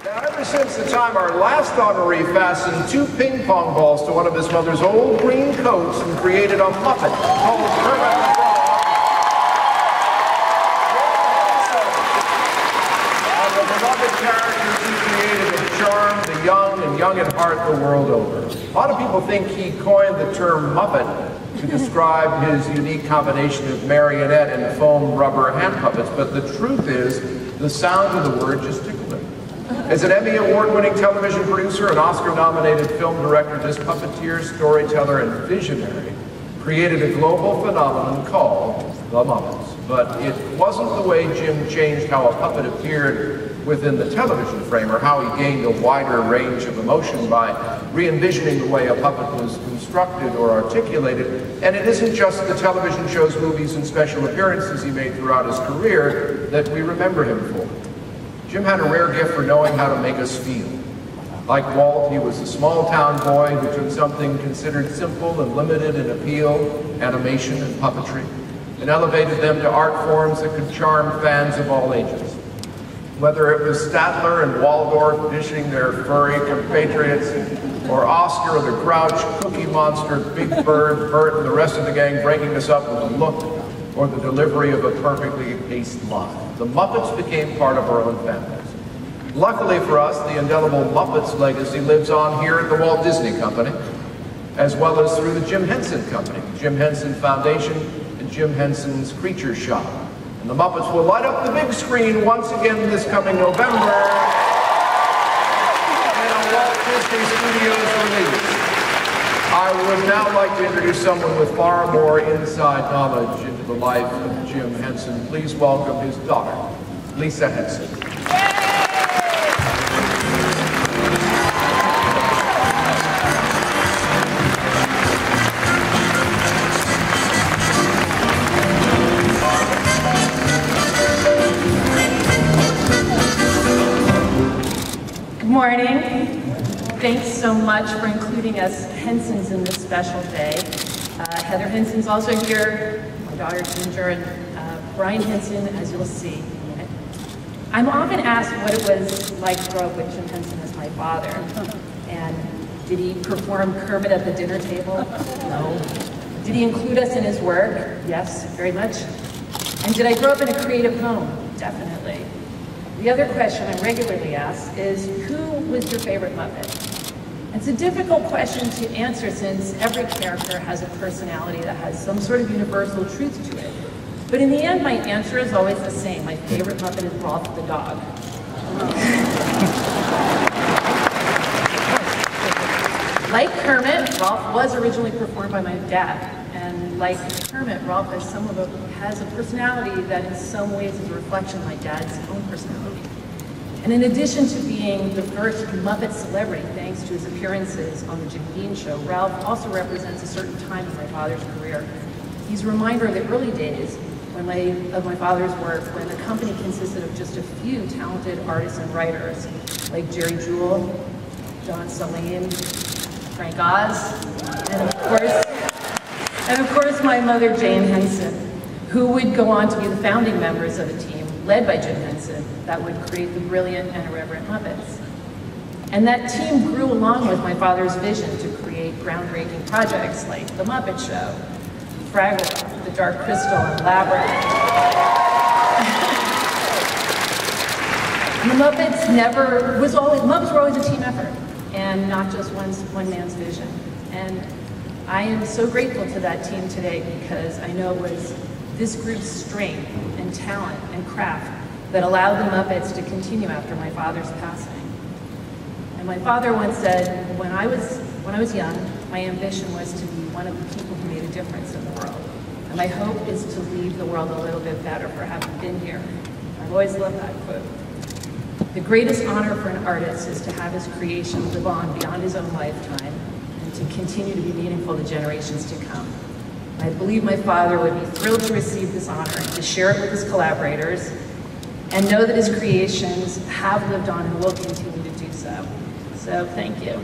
Now, ever since the time our last honoree fastened 2 ping pong balls to one of his mother's old green coats and created a Muppet called Kermit the Frog, and the beloved characters he created have charmed the young and young at heart the world over. A lot of people think he coined the term Muppet to describe his unique combination of marionette and foam rubber hand puppets, but the truth is, the sound of the word just tickled him. As an Emmy award-winning television producer and Oscar-nominated film director, this puppeteer, storyteller, and visionary created a global phenomenon called The Muppets. But it wasn't the way Jim changed how a puppet appeared within the television frame, or how he gained a wider range of emotion by re-envisioning the way a puppet was constructed or articulated. And it isn't just the television shows, movies, and special appearances he made throughout his career that we remember him for. Jim had a rare gift for knowing how to make us feel. Like Walt, he was a small-town boy who took something considered simple and limited in appeal, animation, and puppetry, and elevated them to art forms that could charm fans of all ages. Whether it was Statler and Waldorf dishing their furry compatriots, or Oscar the Grouch, Cookie Monster, Big Bird, Bert, and the rest of the gang breaking us up with a look or the delivery of a perfectly paced line, the Muppets became part of our own families. Luckily for us, the indelible Muppets legacy lives on here at the Walt Disney Company, as well as through the Jim Henson Company, Jim Henson Foundation, and Jim Henson's Creature Shop. And the Muppets will light up the big screen once again this coming November in a Walt Disney Studios release. I would now like to introduce someone with far more inside knowledge into the life of Jim Henson. Please welcome his daughter, Lisa Henson. Good morning. Thanks so much for including us Hensons in this special day. Heather Henson's also here, my daughter Ginger, and Brian Henson, as you'll see. I'm often asked what it was like to grow up with Jim Henson as my father. And did he perform Kermit at the dinner table? No. Did he include us in his work? Yes, very much. And did I grow up in a creative home? Definitely. The other question I'm regularly asked is, who was your favorite Muppet? It's a difficult question to answer since every character has a personality that has some sort of universal truth to it. But in the end, my answer is always the same. My favorite Muppet is Rolf the dog. Like Kermit, Rolf was originally performed by my dad. And like Kermit, Rolf has a personality that in some ways is a reflection of my dad's own personality. And in addition to being the first Muppet celebrity, thanks to his appearances on the Jim Beam Show, Ralph also represents a certain time in my father's career. He's a reminder of the early days of my father's work, when the company consisted of just a few talented artists and writers, like Jerry Jewell, John Saline, Frank Oz, and of course my mother, Jane Henson, who would go on to be the founding members of a team led by Jim Henson that would create the brilliant and irreverent Muppets. And that team grew along with my father's vision to create groundbreaking projects like The Muppet Show, Fraggle, The Dark Crystal, and Labyrinth. And the Muppets were always a team effort, and not just one man's vision. And I am so grateful to that team today, because I know it was this group's strength and talent and craft that allowed the Muppets to continue after my father's passing. And my father once said, when I was young, my ambition was to be one of the people who made a difference in the world. And my hope is to leave the world a little bit better for having been here. I've always loved that quote. The greatest honor for an artist is to have his creation live on beyond his own lifetime and to continue to be meaningful to generations to come. I believe my father would be thrilled to receive this honor and to share it with his collaborators, and know that his creations have lived on and will continue to do so. So thank you.